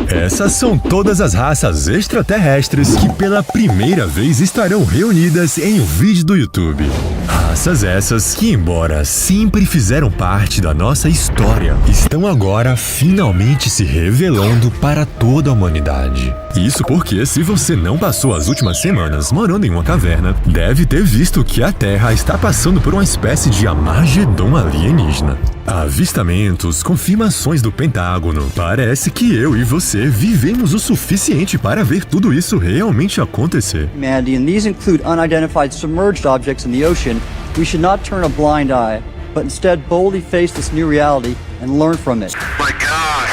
Essas são todas as raças extraterrestres que pela primeira vez estarão reunidas em um vídeo do YouTube. Raças essas que, embora sempre fizeram parte da nossa história, estão agora finalmente se revelando para toda a humanidade. Isso porque, se você não passou as últimas semanas morando em uma caverna, deve ter visto que a Terra está passando por uma espécie de Armagedon alienígena. Avistamentos, confirmações do Pentágono. Parece que eu e você vivemos o suficiente para ver tudo isso realmente acontecer. Humanity, and these include unidentified submerged objects in the ocean. We should not turn a blind eye, but instead boldly face this new reality and learn from it. My gosh!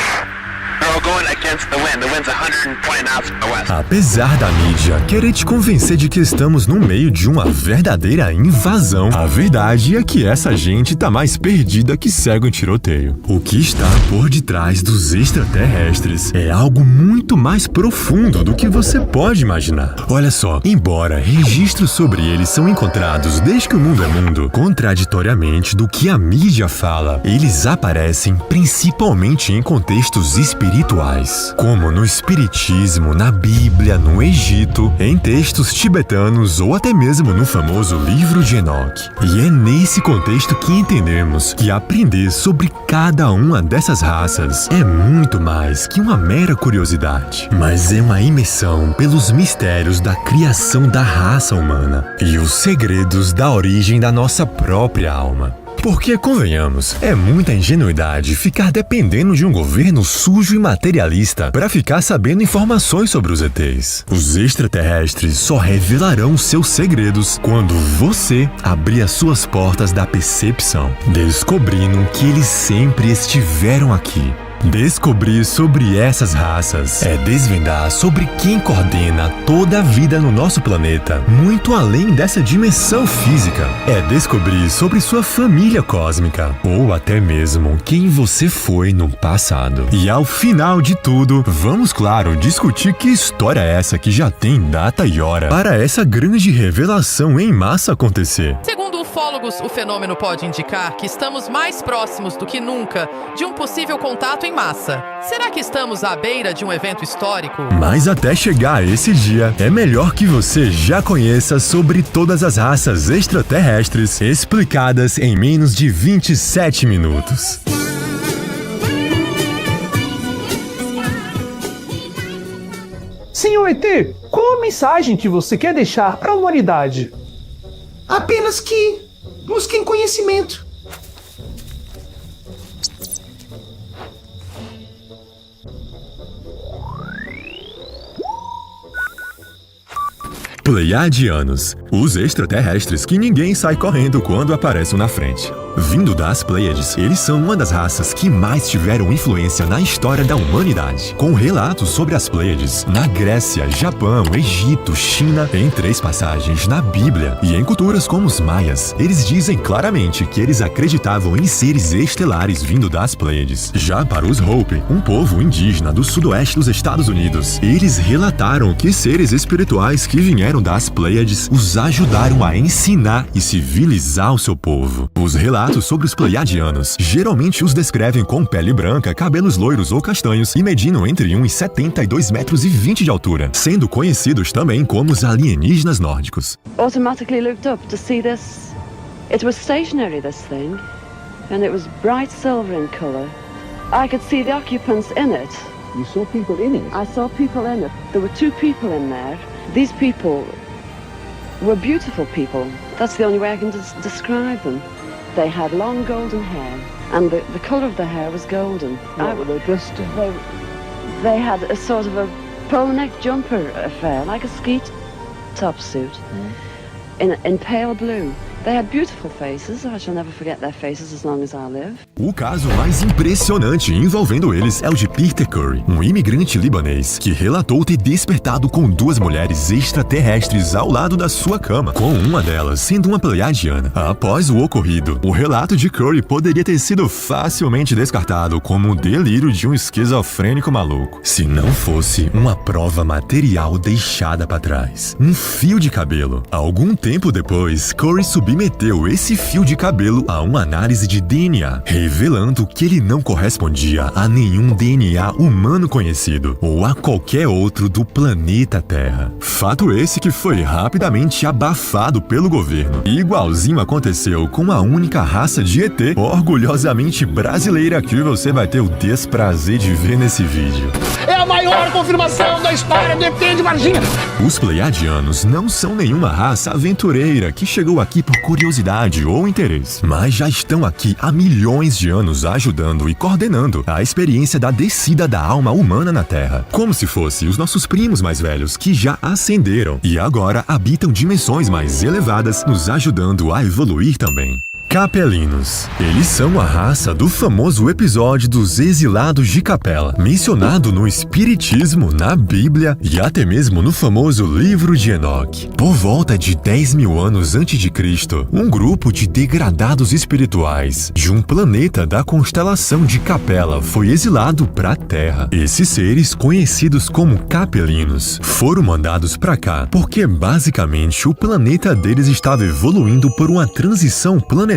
They're all going against the wind. The wind's 120 knots from the west. Apesar da mídia querer te convencer de que estamos no meio de uma verdadeira invasão, a verdade é que essa gente tá mais perdida que cego em tiroteio. O que está por detrás dos extraterrestres é algo muito mais profundo do que você pode imaginar. Olha só, embora registros sobre eles são encontrados desde que o mundo é mundo, contraditoriamente do que a mídia fala, eles aparecem principalmente em contextos espirituais, como no Espiritismo, na Bíblia, no Egito, em textos tibetanos ou até mesmo no famoso livro de Enoque. E é nesse contexto que entendemos que aprender sobre cada uma dessas raças é muito mais que uma mera curiosidade, mas é uma imersão pelos mistérios da criação da raça humana e os segredos da origem da nossa própria alma. Porque, convenhamos, é muita ingenuidade ficar dependendo de um governo sujo e materialista para ficar sabendo informações sobre os ETs. Os extraterrestres só revelarão seus segredos quando você abrir as suas portas da percepção, descobrindo que eles sempre estiveram aqui. Descobrir sobre essas raças é desvendar sobre quem coordena toda a vida no nosso planeta, muito além dessa dimensão física. É descobrir sobre sua família cósmica, ou até mesmo quem você foi no passado. E ao final de tudo, vamos, claro, discutir que história é essa que já tem data e hora para essa grande revelação em massa acontecer. Segundo ufólogos, o fenômeno pode indicar que estamos mais próximos do que nunca de um possível contato em massa. Será que estamos à beira de um evento histórico? Mas até chegar a esse dia, é melhor que você já conheça sobre todas as raças extraterrestres explicadas em menos de 27 minutos. Senhor ET, qual a mensagem que você quer deixar para a humanidade? Apenas que busquem conhecimento. Pleiadianos, os extraterrestres que ninguém sai correndo quando aparecem na frente. Vindo das Pleiades, eles são uma das raças que mais tiveram influência na história da humanidade, com relatos sobre as Pleiades na Grécia, Japão, Egito, China, em 3 passagens na Bíblia e em culturas como os maias. Eles dizem claramente que eles acreditavam em seres estelares vindo das Pleiades. Já para os Hopi, um povo indígena do sudoeste dos Estados Unidos, eles relataram que seres espirituais que vieram das Pleiades os ajudaram a ensinar e civilizar o seu povo. Os relatos sobre os Pleiadianos geralmente os descrevem com pele branca, cabelos loiros ou castanhos e medindo entre 1,70 e 2,20 metros de altura, sendo conhecidos também como os alienígenas nórdicos. Automatically looked up to see this. It was stationary, this thing, and it was bright silver in color. I could see the occupants in it. You saw people in it? I saw people in it. There were 2 people in there. These people were beautiful people. That's the only way I can describe them. They had long golden hair, and the color of the hair was golden. What were they dressed in? They had a sort of a polo neck jumper affair, like a ski top suit, in pale blue. They had beautiful faces. I shall never forget their faces as long as I live. O caso mais impressionante envolvendo eles é o de Peter Curry, um imigrante libanês que relatou ter despertado com 2 mulheres extraterrestres ao lado da sua cama, com uma delas sendo uma pleiadiana. Após o ocorrido, o relato de Curry poderia ter sido facilmente descartado como um delírio de um esquizofrênico maluco, se não fosse uma prova material deixada para trás. Um fio de cabelo. Algum tempo depois, Curry subiu submeteu esse fio de cabelo a uma análise de DNA, revelando que ele não correspondia a nenhum DNA humano conhecido ou a qualquer outro do planeta Terra. Fato esse que foi rapidamente abafado pelo governo. E igualzinho aconteceu com a única raça de ET orgulhosamente brasileira que você vai ter o desprazer de ver nesse vídeo. É a maior confirmação da história do ET de Varginha. Os Pleiadianos não são nenhuma raça aventureira que chegou aqui por curiosidade ou interesse, mas já estão aqui há milhões de anos ajudando e coordenando a experiência da descida da alma humana na Terra, como se fossem os nossos primos mais velhos que já ascenderam e agora habitam dimensões mais elevadas, nos ajudando a evoluir também. Capelinos. Eles são a raça do famoso episódio dos exilados de Capela, mencionado no Espiritismo, na Bíblia e até mesmo no famoso livro de Enoque. Por volta de 10.000 anos antes de Cristo, um grupo de degradados espirituais de um planeta da constelação de Capela foi exilado para a Terra. Esses seres, conhecidos como Capelinos, foram mandados para cá porque basicamente o planeta deles estava evoluindo por uma transição planetária.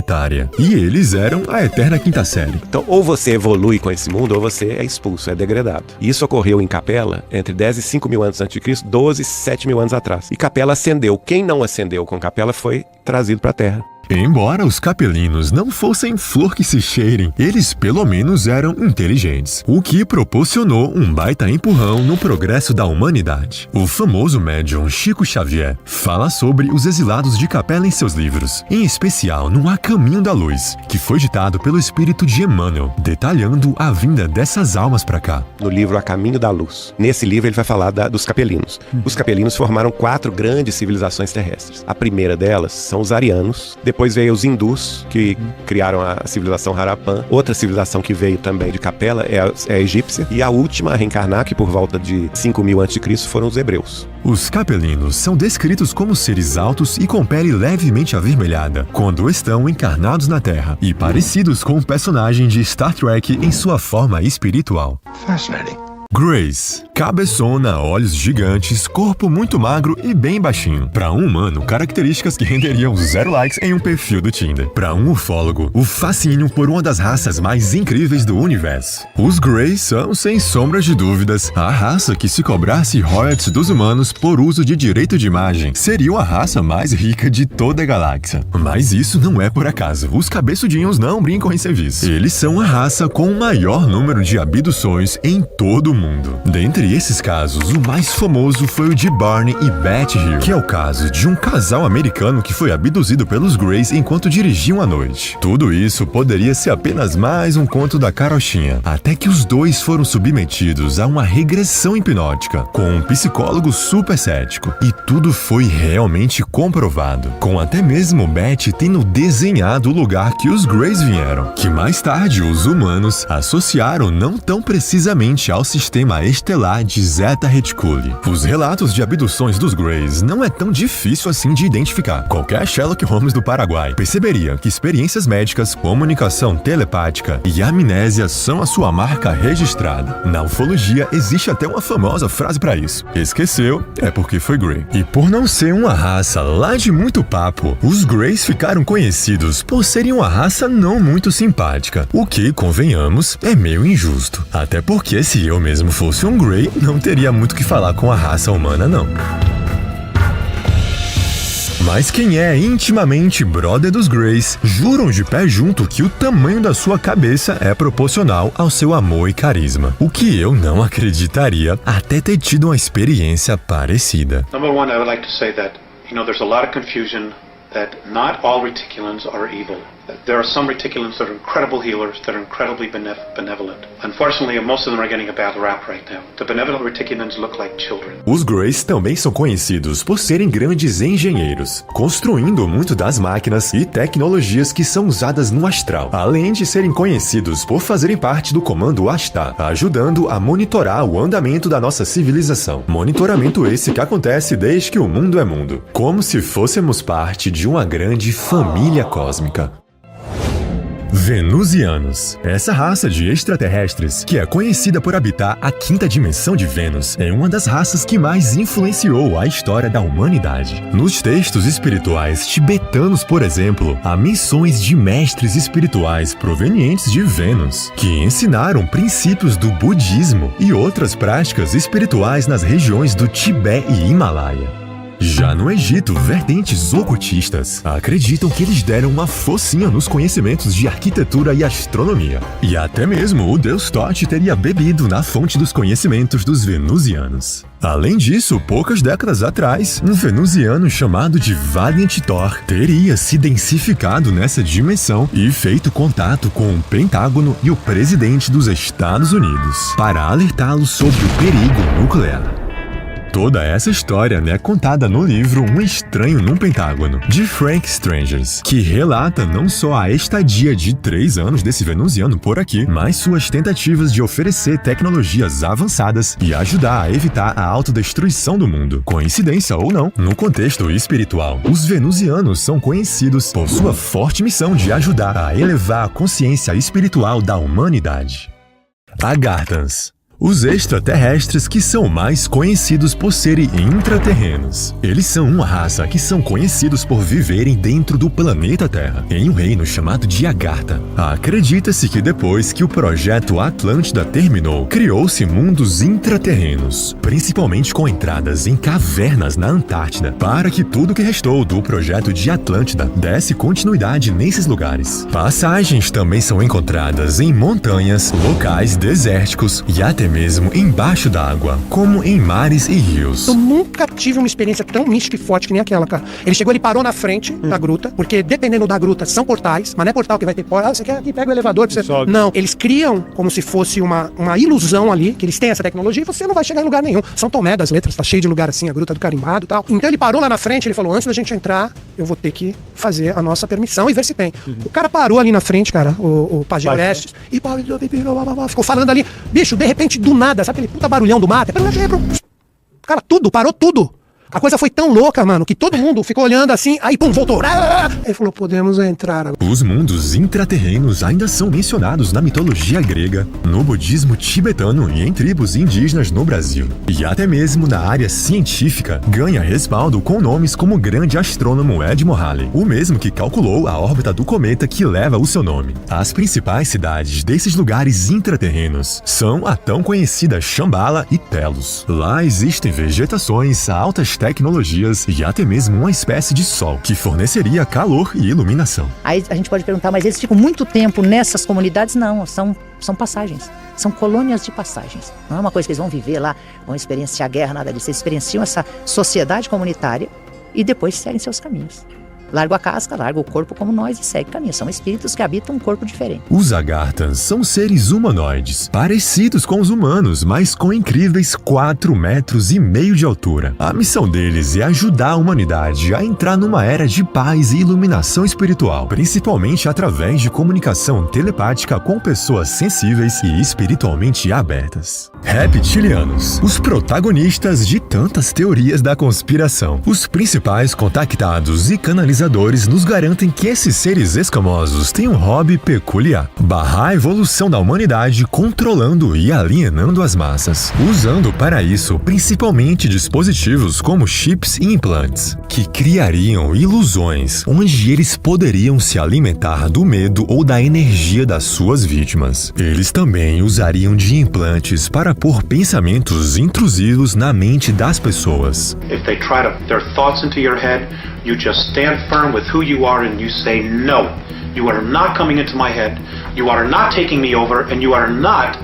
E eles eram a eterna quinta série. Então, ou você evolui com esse mundo, ou você é expulso, é degradado. E isso ocorreu em Capela entre 10 e 5 mil anos antes de Cristo, 12 e 7 mil anos atrás. E Capela ascendeu. Quem não ascendeu com Capela foi trazido para a Terra. Embora os capelinos não fossem flor que se cheirem, eles pelo menos eram inteligentes, o que proporcionou um baita empurrão no progresso da humanidade. O famoso médium Chico Xavier fala sobre os exilados de Capela em seus livros, em especial no A Caminho da Luz, que foi ditado pelo espírito de Emmanuel, detalhando a vinda dessas almas para cá. No livro A Caminho da Luz. Nesse livro ele vai falar dos capelinos. Os capelinos formaram 4 grandes civilizações terrestres. A primeira delas são os arianos, depois veio os hindus, que criaram a civilização Harappan. Outra civilização que veio também de Capela é a egípcia. E a última a reencarnar, que por volta de 5.000 a.C., foram os hebreus. Os capelinos são descritos como seres altos e com pele levemente avermelhada, quando estão encarnados na Terra, e parecidos com um personagem de Star Trek em sua forma espiritual. Fascinating. Greys. Cabeçona, olhos gigantes, corpo muito magro e bem baixinho. Para um humano, características que renderiam 0 likes em um perfil do Tinder. Para um ufólogo, o fascínio por uma das raças mais incríveis do universo. Os Greys são, sem sombras de dúvidas, a raça que, se cobrasse royalties dos humanos por uso de direito de imagem, seriam a raça mais rica de toda a galáxia. Mas isso não é por acaso. Os cabeçudinhos não brincam em serviço. Eles são a raça com o maior número de abduções em todo o mundo. Dentre esses casos, o mais famoso foi o de Barney e Betty Hill, que é o caso de um casal americano que foi abduzido pelos Greys enquanto dirigiam à noite. Tudo isso poderia ser apenas mais um conto da carochinha, até que os dois foram submetidos a uma regressão hipnótica com um psicólogo super cético, e tudo foi realmente comprovado, com até mesmo Betty tendo desenhado o lugar que os Greys vieram, que mais tarde os humanos associaram não tão precisamente ao sistema estelar de Zeta Reticuli. Os relatos de abduções dos Greys não é tão difícil assim de identificar. Qualquer Sherlock Holmes do Paraguai perceberia que experiências médicas, comunicação telepática e amnésia são a sua marca registrada. Na ufologia existe até uma famosa frase para isso: esqueceu é porque foi Grey. E por não ser uma raça lá de muito papo, os Greys ficaram conhecidos por serem uma raça não muito simpática, o que, convenhamos, é meio injusto. Até porque se eu mesmo fosse um Grey, não teria muito o que falar com a raça humana, não. Mas quem é intimamente brother dos Greys juram de pé junto que o tamanho da sua cabeça é proporcional ao seu amor e carisma. O que eu não acreditaria até ter tido uma experiência parecida. Number one, I would like to say that, there's a lot of confusion that not all reticulans are evil. There are some reticulans that are incredible healers, that are incredibly benevolent. Unfortunately, most of them are getting a bad rap right now. The benevolent reticulans look like children. Os Greys também são conhecidos por serem grandes engenheiros, construindo muito das máquinas e tecnologias que são usadas no astral, além de serem conhecidos por fazerem parte do comando Ashtar, ajudando a monitorar o andamento da nossa civilização. Monitoramento esse que acontece desde que o mundo é mundo, como se fôssemos parte de uma grande família cósmica. Venusianos. Essa raça de extraterrestres, que é conhecida por habitar a quinta dimensão de Vênus, é uma das raças que mais influenciou a história da humanidade. Nos textos espirituais tibetanos, por exemplo, há menções de mestres espirituais provenientes de Vênus, que ensinaram princípios do budismo e outras práticas espirituais nas regiões do Tibete e Himalaia. Já no Egito, vertentes ocultistas acreditam que eles deram uma focinha nos conhecimentos de arquitetura e astronomia. E até mesmo o deus Thoth teria bebido na fonte dos conhecimentos dos venusianos. Além disso, poucas décadas atrás, um venusiano chamado de Valiant Thor teria se densificado nessa dimensão e feito contato com o Pentágono e o presidente dos Estados Unidos para alertá-los sobre o perigo nuclear. Toda essa história é contada no livro Um Estranho num Pentágono, de Frank Strangers, que relata não só a estadia de 3 anos desse venusiano por aqui, mas suas tentativas de oferecer tecnologias avançadas e ajudar a evitar a autodestruição do mundo. Coincidência ou não, no contexto espiritual, os venusianos são conhecidos por sua forte missão de ajudar a elevar a consciência espiritual da humanidade. Agarthans. Os extraterrestres que são mais conhecidos por serem intraterrenos. Eles são uma raça que são conhecidos por viverem dentro do planeta Terra, em um reino chamado de Agartha. Acredita-se que depois que o projeto Atlântida terminou, criou-se mundos intraterrenos, principalmente com entradas em cavernas na Antártida, para que tudo que restou do projeto de Atlântida desse continuidade nesses lugares. Passagens também são encontradas em montanhas, locais desérticos e até mesmo embaixo d'água, como em mares e rios. Eu nunca tive uma experiência tão mística e forte que nem aquela, cara. Ele chegou, ele parou na frente da gruta, porque dependendo da gruta são portais, mas não é portal que vai ter porta. Ah, você quer aqui, pega o elevador pra você... Não, eles criam como se fosse uma ilusão ali, que eles têm essa tecnologia e você não vai chegar em lugar nenhum. São Tomé das Letras, tá cheio de lugar assim, a gruta do carimbado e tal. Então ele parou lá na frente, ele falou, antes da gente entrar, eu vou ter que fazer a nossa permissão e ver se tem. O cara parou ali na frente, cara, o Pajé Orestes, e ficou falando ali, bicho, de repente do nada, sabe aquele puta barulhão do mato? Cara, parou tudo. A coisa foi tão louca, mano, que todo mundo ficou olhando assim, aí pum, voltou. Ele falou, podemos entrar agora. Os mundos intraterrenos ainda são mencionados na mitologia grega, no budismo tibetano e em tribos indígenas no Brasil. E até mesmo na área científica, ganha respaldo com nomes como o grande astrônomo Edmond Halley, o mesmo que calculou a órbita do cometa que leva o seu nome. As principais cidades desses lugares intraterrenos são a tão conhecida Shambhala e Telos. Lá existem vegetações, altas tecnologias e até mesmo uma espécie de sol que forneceria calor e iluminação. Aí a gente pode perguntar, mas eles ficam muito tempo nessas comunidades? Não, são passagens, são colônias de passagens. Não é uma coisa que eles vão viver lá, vão experienciar a guerra, nada disso. Eles experienciam essa sociedade comunitária e depois seguem seus caminhos. Larga a casca, larga o corpo como nós e segue caminho. São espíritos que habitam um corpo diferente. Os Agarthans são seres humanoides, parecidos com os humanos, mas com incríveis 4,5 metros de altura. A missão deles é ajudar a humanidade a entrar numa era de paz e iluminação espiritual, principalmente através de comunicação telepática com pessoas sensíveis e espiritualmente abertas. Reptilianos, os protagonistas de tantas teorias da conspiração. Os principais contactados e canalizadores nos garantem que esses seres escamosos têm um hobby peculiar: barrar a evolução da humanidade controlando e alienando as massas, usando para isso principalmente dispositivos como chips e implantes, que criariam ilusões onde eles poderiam se alimentar do medo ou da energia das suas vítimas. Eles também usariam de implantes para pôr pensamentos intrusivos na mente das pessoas. If they try to their thoughts into your head, you just stand firm with who you are and you say, no, you are not coming into my head, you are not taking me over, and you are not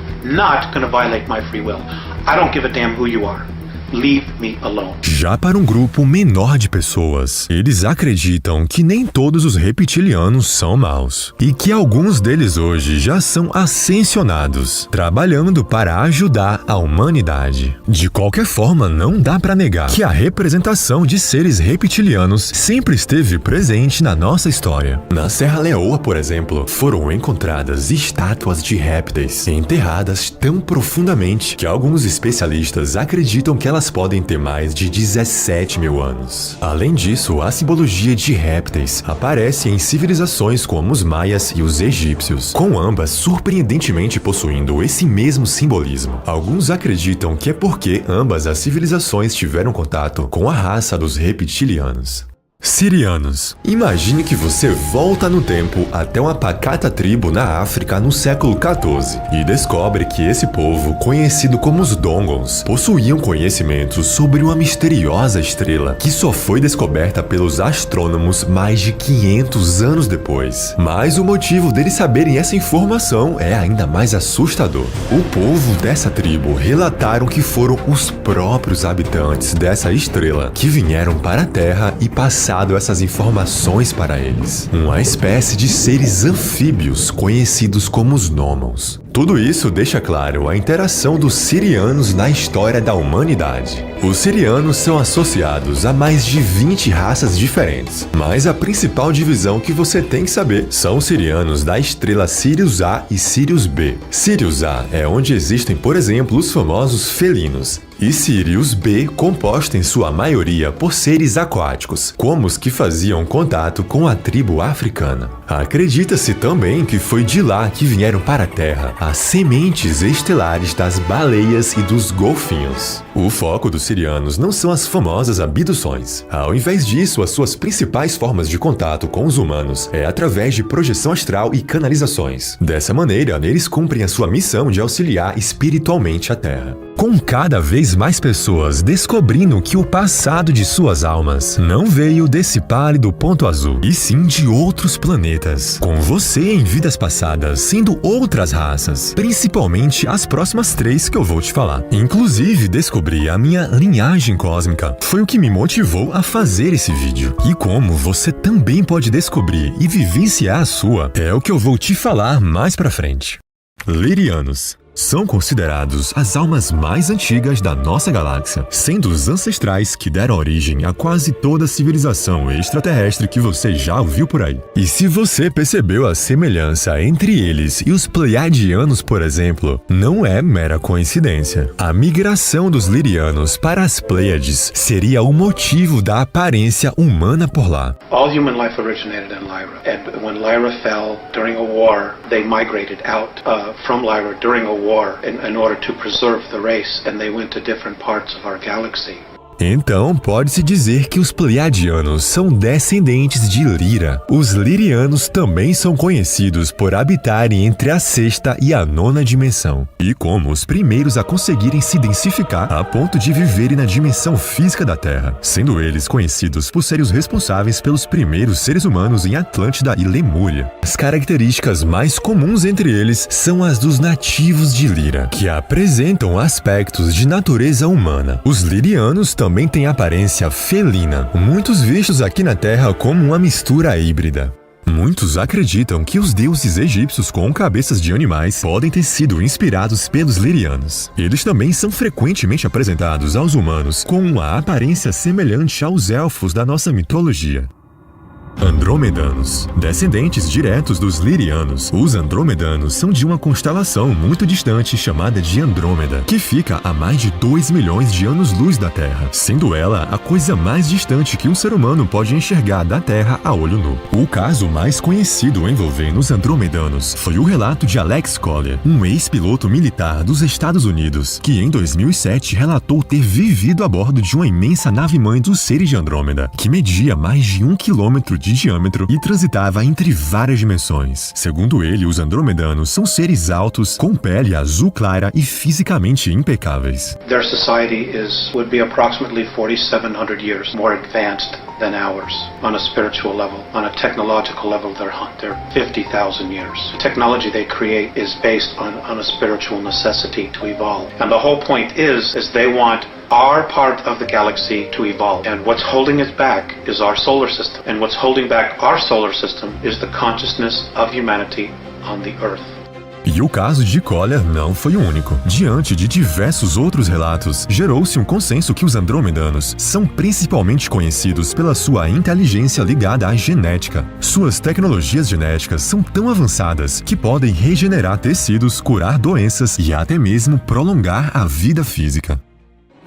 going to violate my free will. I don't give a damn who you are. Leave me alone. Já para um grupo menor de pessoas, eles acreditam que nem todos os reptilianos são maus e que alguns deles hoje já são ascensionados, trabalhando para ajudar a humanidade. De qualquer forma, não dá para negar que a representação de seres reptilianos sempre esteve presente na nossa história. Na Serra Leoa, por exemplo, foram encontradas estátuas de répteis enterradas tão profundamente que alguns especialistas acreditam que elas elas podem ter mais de 17 mil anos. Além disso, a simbologia de répteis aparece em civilizações como os maias e os egípcios, com ambas surpreendentemente possuindo esse mesmo simbolismo. Alguns acreditam que é porque ambas as civilizações tiveram contato com a raça dos reptilianos. Sirianos. Imagine que você volta no tempo até uma pacata tribo na África no século XIV e descobre que esse povo, conhecido como os Dongons, possuíam conhecimentos sobre uma misteriosa estrela que só foi descoberta pelos astrônomos mais de 500 anos depois. Mas o motivo deles saberem essa informação é ainda mais assustador. O povo dessa tribo relataram que foram os próprios habitantes dessa estrela que vieram para a Terra e passaram essas informações para eles. Uma espécie de seres anfíbios conhecidos como os Gnomons. Tudo isso deixa claro a interação dos sirianos na história da humanidade. Os sirianos são associados a mais de 20 raças diferentes, mas a principal divisão que você tem que saber são os sirianos da estrela Sirius A e Sirius B. Sirius A é onde existem, por exemplo, os famosos felinos, e Sirius B, composto em sua maioria por seres aquáticos, como os que faziam contato com a tribo africana. Acredita-se também que foi de lá que vieram para a Terra as sementes estelares das baleias e dos golfinhos. O foco dos sirianos não são as famosas abduções. Ao invés disso, as suas principais formas de contato com os humanos é através de projeção astral e canalizações. Dessa maneira, eles cumprem a sua missão de auxiliar espiritualmente a Terra. Com cada vez mais pessoas descobrindo que o passado de suas almas não veio desse pálido ponto azul, e sim de outros planetas, com você em vidas passadas sendo outras raças, principalmente as próximas 3 que eu vou te falar. Inclusive, descobrir a minha linhagem cósmica foi o que me motivou a fazer esse vídeo. E como você também pode descobrir e vivenciar a sua, é o que eu vou te falar mais pra frente. Lyrianos. São considerados as almas mais antigas da nossa galáxia, sendo os ancestrais que deram origem a quase toda a civilização extraterrestre que você já ouviu por aí. E se você percebeu a semelhança entre eles e os Pleiadianos, por exemplo, não é mera coincidência. A migração dos Lyrianos para as Pleiades seria o motivo da aparência humana por lá. All human life originated in Lyra, and when Lyra fell during a war, they migrated out from Lyra during a war in order to preserve the race, and they went to different parts of our galaxy. Então, pode-se dizer que os Pleiadianos são descendentes de Lyra. Os Lyrianos também são conhecidos por habitarem entre a 6ª e a 9ª dimensão, e como os primeiros a conseguirem se densificar a ponto de viverem na dimensão física da Terra, sendo eles conhecidos por serem os responsáveis pelos primeiros seres humanos em Atlântida e Lemúria. As características mais comuns entre eles são as dos nativos de Lyra, que apresentam aspectos de natureza humana. Os Lyrianos também têm aparência felina, muitos vistos aqui na Terra como uma mistura híbrida. Muitos acreditam que os deuses egípcios com cabeças de animais podem ter sido inspirados pelos Lyrianos. Eles também são frequentemente apresentados aos humanos com uma aparência semelhante aos elfos da nossa mitologia. Andromedanos. Descendentes diretos dos Lyrianos, os Andromedanos são de uma constelação muito distante chamada de Andrômeda, que fica a mais de 2 milhões de anos-luz da Terra, sendo ela a coisa mais distante que um ser humano pode enxergar da Terra a olho nu. O caso mais conhecido envolvendo os Andromedanos foi o relato de Alex Collier, um ex-piloto militar dos Estados Unidos, que em 2007 relatou ter vivido a bordo de uma imensa nave-mãe dos seres de Andrômeda, que media mais de 1 quilômetro de diâmetro e transitava entre várias dimensões. Segundo ele, os andromedanos são seres altos, com pele azul clara e fisicamente impecáveis. Their society would be approximately 4,700 years more advanced than ours on a spiritual level. On a technological level, they're 50,000 years. The technology they create is based on a spiritual necessity to evolve. And the whole point is they want our part of the galaxy to evolve. And what's holding it back is our solar system. And what's holding back our solar system is the consciousness of humanity on the Earth. E o caso de Collier não foi o único. Diante de diversos outros relatos, gerou-se um consenso que os andromedanos são principalmente conhecidos pela sua inteligência ligada à genética. Suas tecnologias genéticas são tão avançadas que podem regenerar tecidos, curar doenças e até mesmo prolongar a vida física.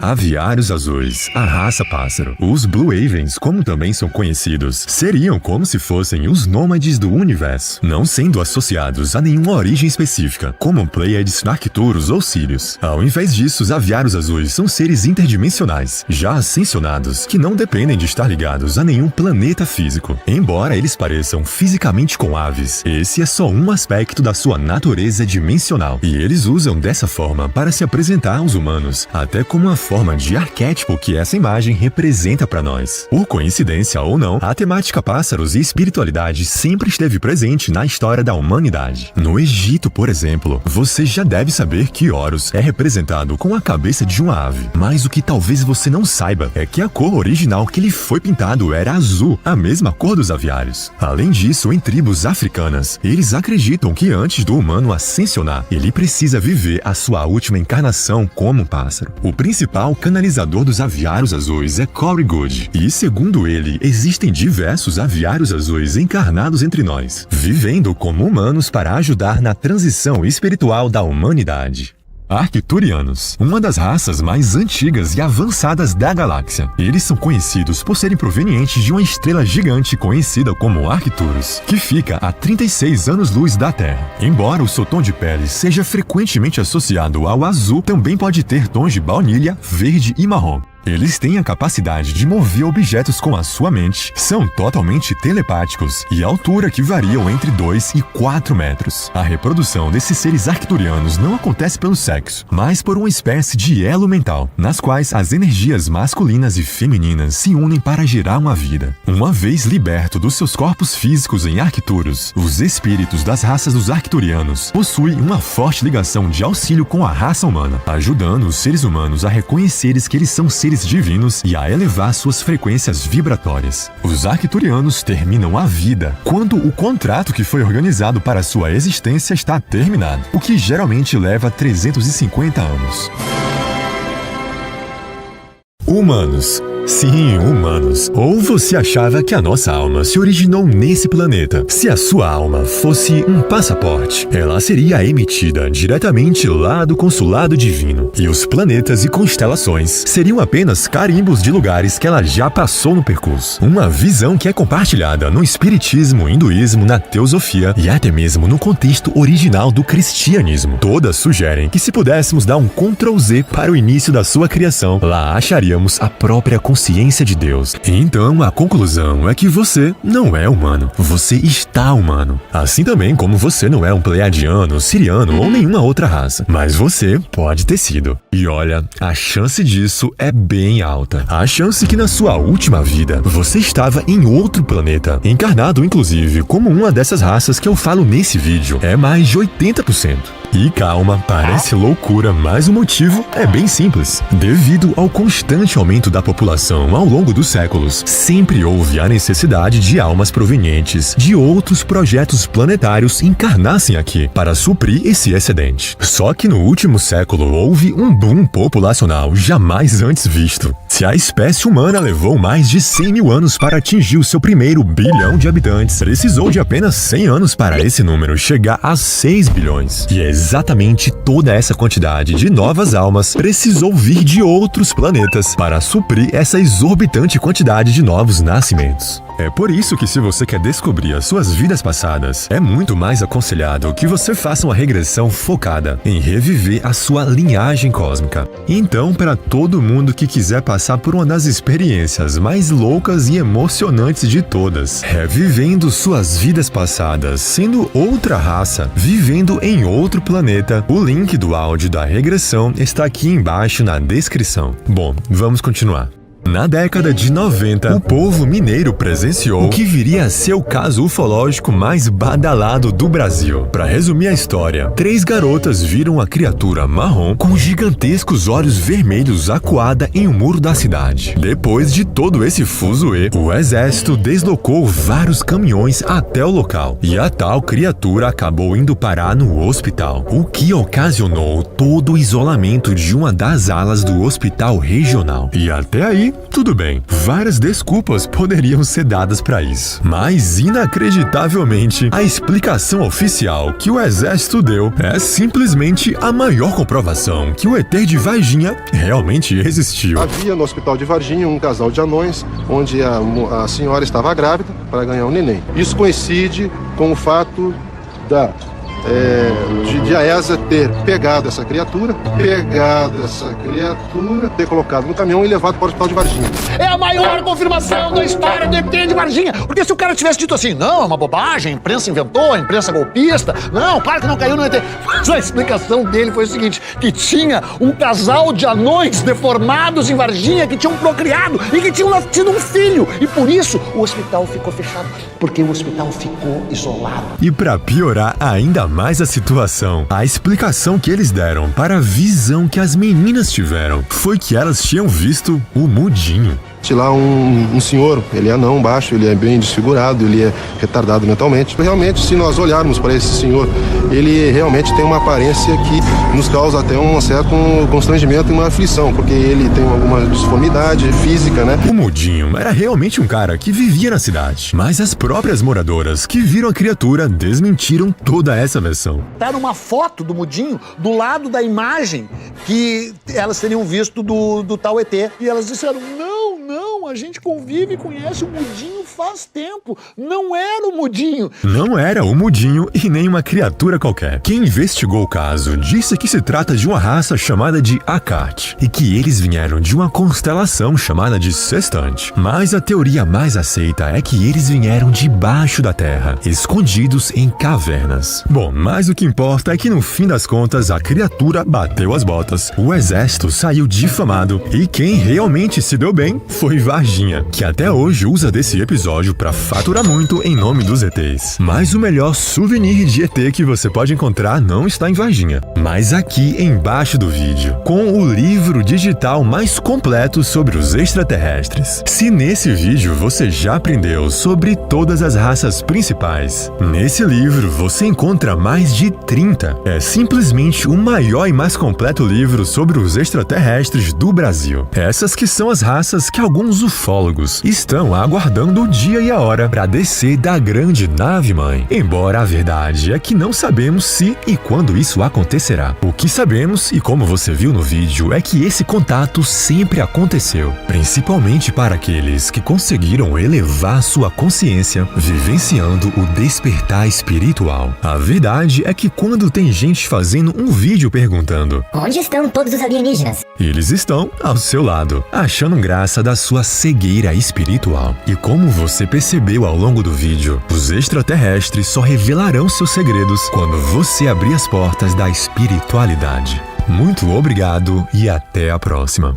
Aviários azuis, a raça pássaro. Os Blue Avens, como também são conhecidos, seriam como se fossem os nômades do universo, não sendo associados a nenhuma origem específica, como Pleiades, Arcturus ou Sirius. Ao invés disso, os aviários azuis são seres interdimensionais, já ascensionados, que não dependem de estar ligados a nenhum planeta físico. Embora eles pareçam fisicamente com aves, esse é só um aspecto da sua natureza dimensional, e eles usam dessa forma para se apresentar aos humanos, até como uma forma de arquétipo que essa imagem representa para nós. Por coincidência ou não, a temática pássaros e espiritualidade sempre esteve presente na história da humanidade. No Egito, por exemplo, você já deve saber que Horus é representado com a cabeça de uma ave, mas o que talvez você não saiba é que a cor original que ele foi pintado era azul, a mesma cor dos aviários. Além disso, em tribos africanas, eles acreditam que antes do humano ascensionar, ele precisa viver a sua última encarnação como um pássaro. O principal canalizador dos aviários azuis é Corey Goode, e segundo ele, existem diversos aviários azuis encarnados entre nós, vivendo como humanos para ajudar na transição espiritual da humanidade. Arcturianos, uma das raças mais antigas e avançadas da galáxia. Eles são conhecidos por serem provenientes de uma estrela gigante conhecida como Arcturus, que fica a 36 anos-luz da Terra. Embora o seu tom de pele seja frequentemente associado ao azul, também pode ter tons de baunilha, verde e marrom. Eles têm a capacidade de mover objetos com a sua mente, são totalmente telepáticos e a altura que variam entre 2 e 4 metros. A reprodução desses seres arcturianos não acontece pelo sexo, mas por uma espécie de elo mental, nas quais as energias masculinas e femininas se unem para gerar uma vida. Uma vez liberto dos seus corpos físicos em Arcturus, os espíritos das raças dos arcturianos possuem uma forte ligação de auxílio com a raça humana, ajudando os seres humanos a reconhecer que eles são seres divinos e a elevar suas frequências vibratórias. Os arcturianos terminam a vida quando o contrato que foi organizado para sua existência está terminado, o que geralmente leva 350 anos. Humanos. Sim, humanos. Ou você achava que a nossa alma se originou nesse planeta? Se a sua alma fosse um passaporte, ela seria emitida diretamente lá do consulado divino. E os planetas e constelações seriam apenas carimbos de lugares que ela já passou no percurso. Uma visão que é compartilhada no espiritismo, hinduísmo, na teosofia e até mesmo no contexto original do cristianismo. Todas sugerem que se pudéssemos dar um Ctrl Z para o início da sua criação, lá acharíamos a própria consciência de Deus. Então, a conclusão é que você não é humano. Você está humano. Assim também como você não é um pleiadiano, siriano ou nenhuma outra raça. Mas você pode ter sido. E olha, a chance disso é bem alta. A chance que na sua última vida, você estava em outro planeta, encarnado inclusive como uma dessas raças que eu falo nesse vídeo, é mais de 80%. E calma, parece loucura, mas o motivo é bem simples. Devido ao constante aumento da população ao longo dos séculos, sempre houve a necessidade de almas provenientes de outros projetos planetários encarnassem aqui para suprir esse excedente. Só que no último século houve um boom populacional jamais antes visto. Se a espécie humana levou mais de 100 mil anos para atingir o seu primeiro bilhão de habitantes, precisou de apenas 100 anos para esse número chegar a 6 bilhões. E exatamente toda essa quantidade de novas almas precisou vir de outros planetas para suprir essa exorbitante quantidade de novos nascimentos. É por isso que, se você quer descobrir as suas vidas passadas, é muito mais aconselhado que você faça uma regressão focada em reviver a sua linhagem cósmica. Então, para todo mundo que quiser passar por uma das experiências mais loucas e emocionantes de todas, revivendo suas vidas passadas, sendo outra raça, vivendo em outro planeta, o link do áudio da regressão está aqui embaixo na descrição. Bom, vamos continuar. Na década de 90, o povo mineiro presenciou o que viria a ser o caso ufológico mais badalado do Brasil. Para resumir a história, 3 garotas viram uma criatura marrom com gigantescos olhos vermelhos acuada em um muro da cidade. Depois de todo esse fuzuê, o exército deslocou vários caminhões até o local, e a tal criatura acabou indo parar no hospital, o que ocasionou todo o isolamento de uma das alas do hospital regional. E até aí, tudo bem, várias desculpas poderiam ser dadas para isso. Mas, inacreditavelmente, a explicação oficial que o exército deu é simplesmente a maior comprovação que o ET de Varginha realmente existiu. Havia no hospital de Varginha um casal de anões, onde a senhora estava grávida para ganhar um neném. Isso coincide com o fato de a ESA ter pegado essa criatura, ter colocado no caminhão e levado para o hospital de Varginha. É a maior confirmação da história do ET de Varginha. Porque se o cara tivesse dito assim, não, é uma bobagem, a imprensa inventou, a imprensa golpista, não, claro que não caiu no ET. Mas a explicação dele foi o seguinte, que tinha um casal de anões deformados em Varginha que tinham procriado e que tinham nascido um filho. E por isso o hospital ficou fechado, porque o hospital ficou isolado. E para piorar ainda mais a situação, a explicação que eles deram para a visão que as meninas tiveram foi que elas tinham visto o Mudinho. Lá um senhor, ele é anão, baixo, ele é bem desfigurado, ele é retardado mentalmente. Realmente, se nós olharmos para esse senhor, ele realmente tem uma aparência que nos causa até um certo constrangimento e uma aflição, porque ele tem alguma disformidade física, né? O Mudinho era realmente um cara que vivia na cidade, mas as próprias moradoras que viram a criatura desmentiram toda essa versão. Era uma foto do Mudinho do lado da imagem que elas teriam visto do tal ET. E elas disseram, não, a gente convive e conhece o Mudinho faz tempo. Não era o Mudinho. Não era o Mudinho e nem uma criatura qualquer. Quem investigou o caso disse que se trata de uma raça chamada de Akart e que eles vieram de uma constelação chamada de Sextante. Mas a teoria mais aceita é que eles vieram debaixo da terra, escondidos em cavernas. Bom, mas o que importa é que no fim das contas a criatura bateu as botas, o exército saiu difamado e quem realmente se deu bem foi Varginha, que até hoje usa desse episódio pra faturar muito em nome dos ETs. Mas o melhor souvenir de ET que você pode encontrar não está em Varginha, mas aqui embaixo do vídeo, com o livro digital mais completo sobre os extraterrestres. Se nesse vídeo você já aprendeu sobre todas as raças principais, nesse livro você encontra mais de 30. É simplesmente o maior e mais completo livro sobre os extraterrestres do Brasil. Essas que são as raças que alguns ufólogos estão aguardando o dia e a hora para descer da grande nave-mãe. Embora a verdade é que não sabemos se e quando isso acontecerá. O que sabemos, e como você viu no vídeo, é que esse contato sempre aconteceu, principalmente para aqueles que conseguiram elevar sua consciência, vivenciando o despertar espiritual. A verdade é que quando tem gente fazendo um vídeo perguntando onde estão todos os alienígenas? Eles estão ao seu lado, achando graça da sua cegueira espiritual. E como você percebeu ao longo do vídeo, os extraterrestres só revelarão seus segredos quando você abrir as portas da espiritualidade. Muito obrigado e até a próxima.